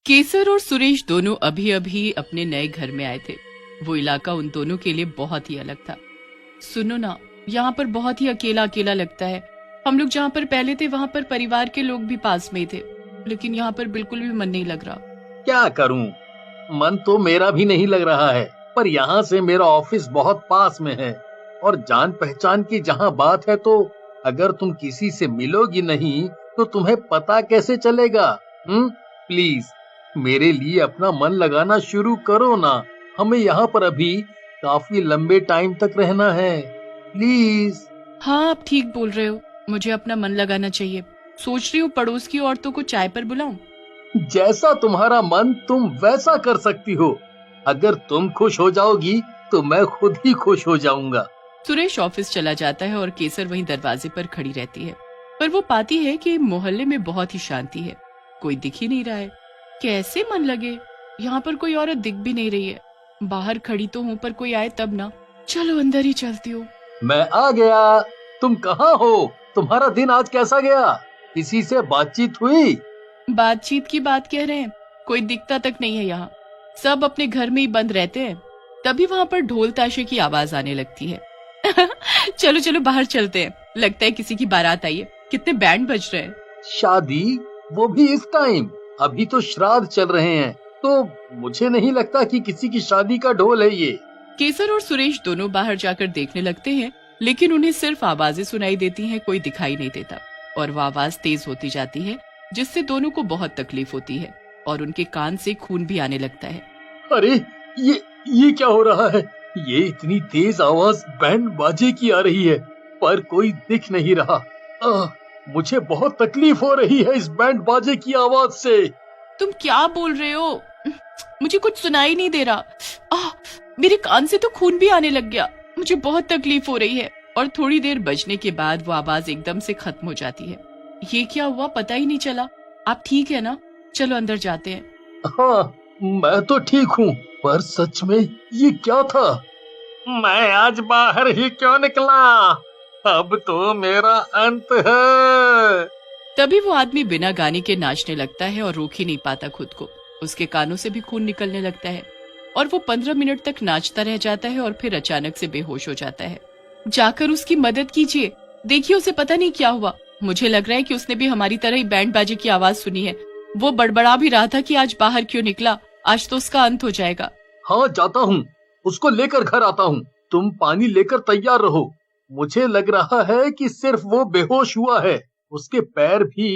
केसर और सुरेश दोनों अभी अभी अपने नए घर में आए थे। वो इलाका उन दोनों के लिए बहुत ही अलग था। सुनो ना, यहाँ पर बहुत ही अकेला अकेला लगता है। हम लोग जहाँ पर पहले थे वहाँ पर परिवार के लोग भी पास में ही थे, लेकिन यहाँ पर बिल्कुल भी मन नहीं लग रहा। क्या करूं, मन तो मेरा भी नहीं लग रहा है, पर यहाँ से मेरा ऑफिस बहुत पास में है और जान पहचान की जहाँ बात है तो अगर तुम किसी से मिलोगी नहीं तो तुम्हें पता कैसे चलेगा? प्लीज मेरे लिए अपना मन लगाना शुरू करो ना। हमें यहाँ पर अभी काफी लंबे टाइम तक रहना है, प्लीज। हाँ, आप ठीक बोल रहे हो, मुझे अपना मन लगाना चाहिए। सोच रही हूँ पड़ोस की औरतों को चाय पर बुलाऊं। जैसा तुम्हारा मन तुम वैसा कर सकती हो। अगर तुम खुश हो जाओगी तो मैं खुद ही खुश हो जाऊंगा। सुरेश ऑफिस चला जाता है और केसर वहीं दरवाजे पर खड़ी रहती है। पर वो पाती है कि मोहल्ले में बहुत ही शांति है, कोई दिख ही नहीं रहा है। कैसे मन लगे, यहाँ पर कोई औरत दिख भी नहीं रही है। बाहर खड़ी तो हूँ, पर कोई आए तब ना। चलो अंदर ही चलती हूँ। मैं आ गया। तुम कहाँ हो? तुम्हारा दिन आज कैसा गया? किसी से बातचीत हुई? बातचीत की बात कह रहे हैं, कोई दिखता तक नहीं है यहाँ। सब अपने घर में ही बंद रहते हैं। तभी वहाँ पर ढोल ताशे की आवाज आने लगती है। चलो चलो बाहर चलते हैं, लगता है किसी की बारात आई है। कितने बैंड बज रहे हैं। शादी, वो भी इस टाइम? अभी तो श्राद्ध चल रहे हैं, तो मुझे नहीं लगता कि किसी की शादी का ढोल है ये। केसर और सुरेश दोनों बाहर जाकर देखने लगते हैं, लेकिन उन्हें सिर्फ आवाजें सुनाई देती हैं, कोई दिखाई नहीं देता। और वो आवाज तेज होती जाती है, जिससे दोनों को बहुत तकलीफ होती है और उनके कान से खून भी आने लगता है। अरे ये क्या हो रहा है? ये इतनी तेज आवाज बैंड बाजे की आ रही है, पर कोई दिख नहीं रहा। मुझे बहुत तकलीफ हो रही है इस बैंड बाजे की आवाज से। तुम क्या बोल रहे हो? मुझे कुछ सुनाई नहीं दे रहा। मेरे कान से तो खून भी आने लग गया। मुझे बहुत तकलीफ हो रही है। और थोड़ी देर बजने के बाद वो आवाज एकदम से खत्म हो जाती है। ये क्या हुआ, पता ही नहीं चला। आप ठीक है ना? चलो अंदर जाते हैं। हाँ, मैं तो ठीक हूँ, पर सच में ये क्या था? मैं आज बाहर ही क्यों निकला? अब तो मेरा अंत है। तभी वो आदमी बिना गाने के नाचने लगता है और रोक ही नहीं पाता खुद को। उसके कानों से भी खून निकलने लगता है और वो 15 मिनट तक नाचता रह जाता है और फिर अचानक से बेहोश हो जाता है। जाकर उसकी मदद कीजिए, देखिए उसे पता नहीं क्या हुआ। मुझे लग रहा है कि उसने भी हमारी तरह ही बैंड बाजे की आवाज सुनी है। वो बड़बड़ा भी रहा था कि आज बाहर क्यों निकला, आज तो उसका अंत हो जाएगा। हाँ, जाता हूँ, उसको लेकर घर आता हूँ। तुम पानी लेकर तैयार रहो। मुझे लग रहा है कि सिर्फ वो बेहोश हुआ है। उसके पैर भी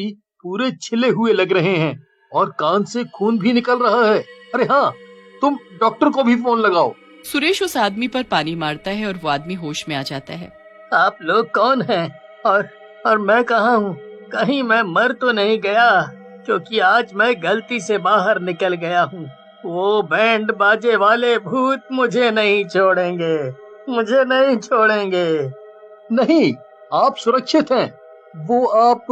पूरे छिले हुए लग रहे हैं और कान से खून भी निकल रहा है। अरे हाँ, तुम डॉक्टर को भी फोन लगाओ। सुरेश उस आदमी पर पानी मारता है और वो आदमी होश में आ जाता है। आप लोग कौन हैं? और मैं कहाँ हूँ? कहीं मैं मर तो नहीं गया? क्योंकि आज मैं गलती से बाहर निकल गया हूँ। वो बैंड बाजे वाले भूत मुझे नहीं छोड़ेंगे, मुझे नहीं छोड़ेंगे। नहीं, आप सुरक्षित हैं। वो आप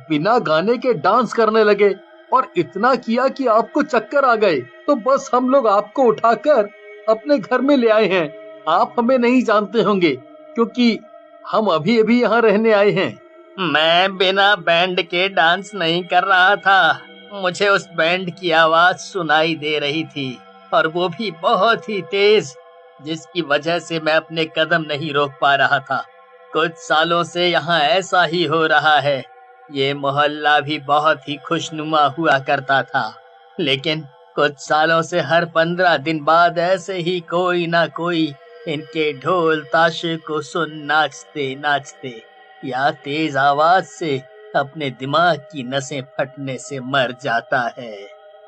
बिना गाने के डांस करने लगे और इतना किया कि आपको चक्कर आ गए, तो बस हम लोग आपको उठाकर अपने घर में ले आए हैं। आप हमें नहीं जानते होंगे क्योंकि हम अभी अभी यहाँ रहने आए हैं। मैं बिना बैंड के डांस नहीं कर रहा था। मुझे उस बैंड की आवाज सुनाई दे रही थी और वो भी बहुत ही तेज, जिसकी वजह से मैं अपने कदम नहीं रोक पा रहा था। कुछ सालों से यहाँ ऐसा ही हो रहा है। ये मोहल्ला भी बहुत ही खुशनुमा हुआ करता था, लेकिन कुछ सालों से हर 15 दिन बाद ऐसे ही कोई ना कोई इनके ढोल ताशे को सुन नाचते नाचते या तेज आवाज से अपने दिमाग की नसें फटने से मर जाता है।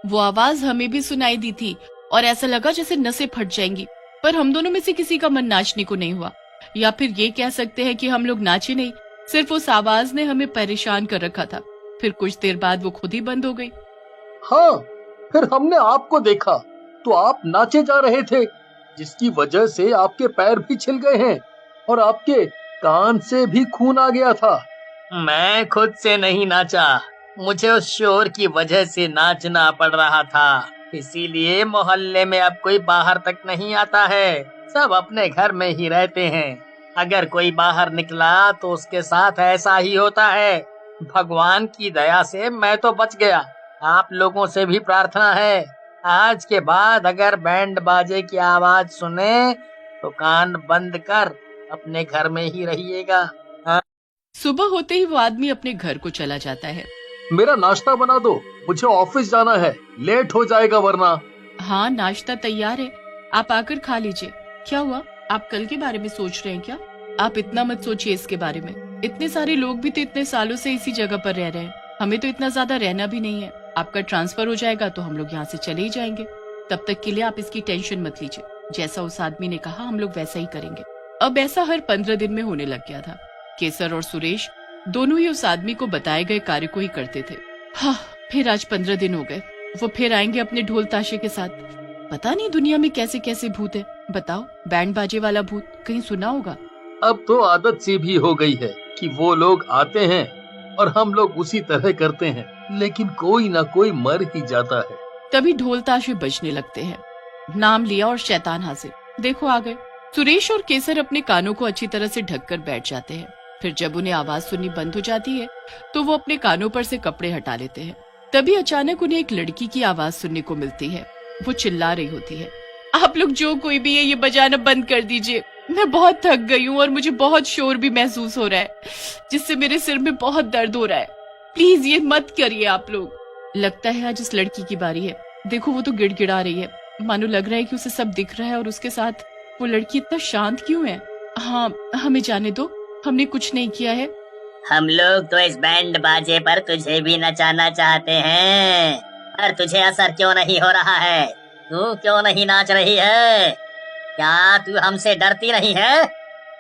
वो आवाज हमें भी सुनाई दी थी और ऐसा लगा जैसे नसें फट जाएंगी, पर हम दोनों में से किसी का मन नाचने को नहीं हुआ। या फिर ये कह सकते हैं कि हम लोग नाचे नहीं, सिर्फ उस आवाज ने हमें परेशान कर रखा था। फिर कुछ देर बाद वो खुद ही बंद हो गई। हाँ, फिर हमने आपको देखा तो आप नाचे जा रहे थे, जिसकी वजह से आपके पैर भी छिल गए हैं और आपके कान से भी खून आ गया था। मैं खुद से नहीं नाचा, मुझे उस शोर की वजह से नाचना पड़ रहा था। इसीलिए मोहल्ले में अब कोई बाहर तक नहीं आता है, सब अपने घर में ही रहते हैं। अगर कोई बाहर निकला तो उसके साथ ऐसा ही होता है। भगवान की दया से मैं तो बच गया। आप लोगों से भी प्रार्थना है, आज के बाद अगर बैंड बाजे की आवाज सुने तो कान बंद कर अपने घर में ही रहिएगा। सुबह होते ही वो आदमी अपने घर को चला जाता है। मेरा नाश्ता बना दो, मुझे ऑफिस जाना है, लेट हो जाएगा वरना। हाँ, नाश्ता तैयार है, आप आकर खा लीजिए। क्या हुआ, आप कल के बारे में सोच रहे हैं क्या? आप इतना मत सोचिए इसके बारे में। इतने सारे लोग भी तो इतने सालों से इसी जगह पर रह रहे हैं, हमें तो इतना ज्यादा रहना भी नहीं है। आपका ट्रांसफर हो जाएगा तो हम लोग यहाँ से चले ही जाएंगे। तब तक के लिए आप इसकी टेंशन मत लीजिए। जैसा उस आदमी ने कहा हम लोग वैसा ही करेंगे। अब ऐसा हर 15 दिन में होने लग गया था। केसर और सुरेश दोनों ही उस आदमी को बताए गए कार्य को ही करते थे। हाँ, फिर आज 15 दिन हो गए। वो फिर आएंगे अपने ढोल ताशे के साथ। पता नहीं दुनिया में कैसे कैसे भूत है। बताओ, बैंड बाजे वाला भूत कहीं सुना होगा? अब तो आदत सी भी हो गई है कि वो लोग आते हैं और हम लोग उसी तरह करते हैं, लेकिन कोई ना कोई मर ही जाता है। तभी ढोल ताशे बजने लगते हैं। नाम लिया और शैतान हाजिर। देखो आ गए। सुरेश और केसर अपने कानों को अच्छी तरह से ढककर बैठ जाते हैं। फिर जब उन्हें आवाज सुननी बंद हो जाती है तो वो अपने कानों पर से कपड़े हटा लेते हैं। तभी अचानक उन्हें एक लड़की की आवाज सुनने को मिलती है। वो चिल्ला रही होती है, आप लोग जो कोई भी है ये बजाना बंद कर दीजिए। मैं बहुत थक गई हूँ और मुझे बहुत शोर भी महसूस हो रहा है, जिससे मेरे सिर में बहुत दर्द हो रहा है। प्लीज ये मत करिए आप लोग। लगता है आज इस लड़की की बारी है। देखो वो तो गिड़गिड़ा रही है, मानो लग रहा है कि उसे सब दिख रहा है। और उसके साथ वो लड़की इतना शांत क्यों है? हाँ, हमें जाने दो, हमने कुछ नहीं किया है। हम लोग तो इस बैंड बाजे पर तुझे भी नचाना चाहते हैं, पर तुझे असर क्यों नहीं हो रहा है? तू क्यों नहीं नाच रही है? क्या तू हमसे डरती नहीं है?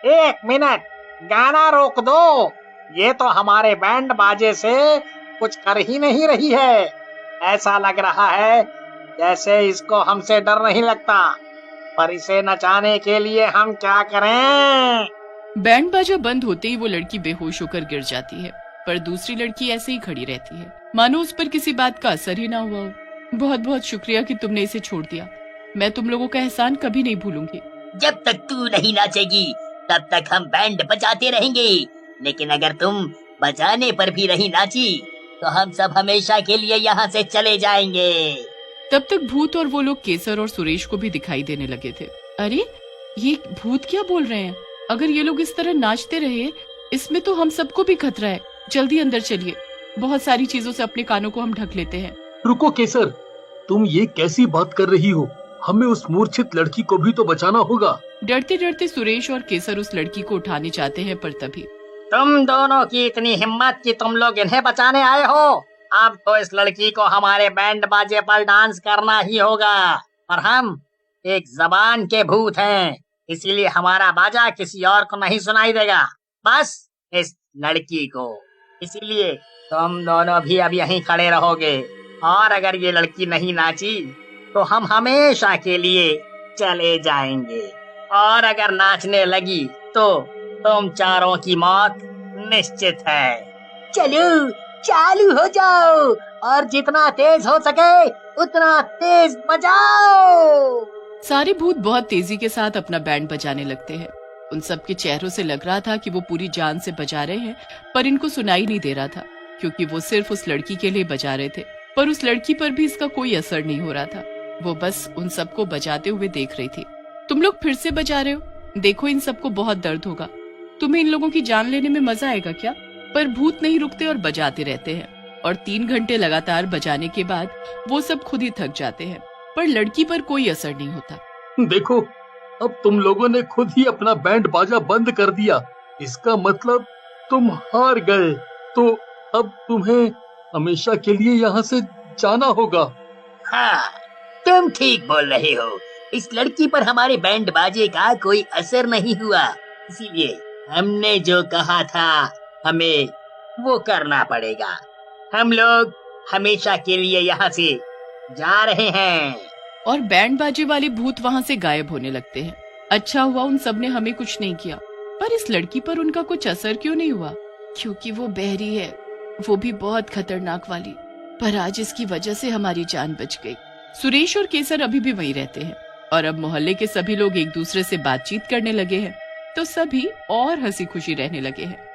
1 मिनट, गाना रोक दो। ये तो हमारे बैंड बाजे से कुछ कर ही नहीं रही है। ऐसा लग रहा है जैसे इसको हमसे डर नहीं लगता, पर इसे नचाने के लिए हम क्या करें? बैंड बाजा बंद होते ही वो लड़की बेहोश होकर गिर जाती है, पर दूसरी लड़की ऐसे ही खड़ी रहती है, मानो उस पर किसी बात का असर ही ना हुआ हो। बहुत बहुत शुक्रिया कि तुमने इसे छोड़ दिया। मैं तुम लोगों का एहसान कभी नहीं भूलूंगी। जब तक तू नहीं नाचेगी तब तक हम बैंड बजाते रहेंगे, लेकिन अगर तुम बजाने पर भी नहीं नाची तो हम सब हमेशा के लिए यहाँ से चले जाएंगे। तब तक भूत और वो लोग केसर और सुरेश को भी दिखाई देने लगे थे। अरे ये भूत क्या बोल रहे हैं? अगर ये लोग इस तरह नाचते रहे, इसमें तो हम सबको भी खतरा है। जल्दी अंदर चलिए, बहुत सारी चीजों से अपने कानों को हम ढक लेते हैं। रुको केसर, तुम ये कैसी बात कर रही हो? हमें उस मूर्छित लड़की को भी तो बचाना होगा। डरते डरते सुरेश और केसर उस लड़की को उठाने चाहते हैं, पर तभी तुम दोनों की इतनी हिम्मत कि तुम लोग इन्हें बचाने आए हो। अब तो इस लड़की को हमारे बैंड बाजे पर डांस करना ही होगा। और हम एक जबान के भूत हैं, इसीलिए हमारा बाजा किसी और को नहीं सुनाई देगा, बस इस लड़की को। इसीलिए तुम दोनों भी अब यहीं खड़े रहोगे, और अगर ये लड़की नहीं नाची तो हम हमेशा के लिए चले जाएंगे। और अगर नाचने लगी तो तुम चारों की मौत निश्चित है। चलो चालू हो जाओ और जितना तेज हो सके उतना तेज बजाओ। सारे भूत बहुत तेजी के साथ अपना बैंड बजाने लगते हैं। उन सब के चेहरों से लग रहा था कि वो पूरी जान से बजा रहे हैं, पर इनको सुनाई नहीं दे रहा था, क्योंकि वो सिर्फ उस लड़की के लिए बजा रहे थे। पर उस लड़की पर भी इसका कोई असर नहीं हो रहा था। वो बस उन सबको बजाते हुए देख रही थी। तुम लोग फिर से बजा रहे हो? देखो इन सबको बहुत दर्द होगा। तुम्हें इन लोगों की जान लेने में मजा आएगा क्या? पर भूत नहीं रुकते और बजाते रहते हैं, और 3 घंटे लगातार बजाने के बाद वो सब खुद ही थक जाते हैं, पर लड़की पर कोई असर नहीं होता। देखो, अब तुम लोगों ने खुद ही अपना बैंड बाजा बंद कर दिया। इसका मतलब तुम हार गए। तो अब तुम्हें हमेशा के लिए यहाँ से जाना होगा। हाँ, तुम ठीक बोल रहे हो। इस लड़की पर हमारे बैंड बाजे का कोई असर नहीं हुआ, इसीलिए हमने जो कहा था हमें वो करना पड़ेगा। हम लोग हमेशा के लिए यहाँ से जा रहे हैं। और बैंड बाजे वाले भूत वहाँ से गायब होने लगते हैं। अच्छा हुआ उन सब ने हमें कुछ नहीं किया, पर इस लड़की पर उनका कुछ असर क्यों नहीं हुआ? क्योंकि वो बहरी है, वो भी बहुत खतरनाक वाली। पर आज इसकी वजह से हमारी जान बच गई। सुरेश और केसर अभी भी वहीं रहते हैं, और अब मोहल्ले के सभी लोग एक दूसरे से बातचीत करने लगे हैं, तो सभी और हंसी खुशी रहने लगे हैं।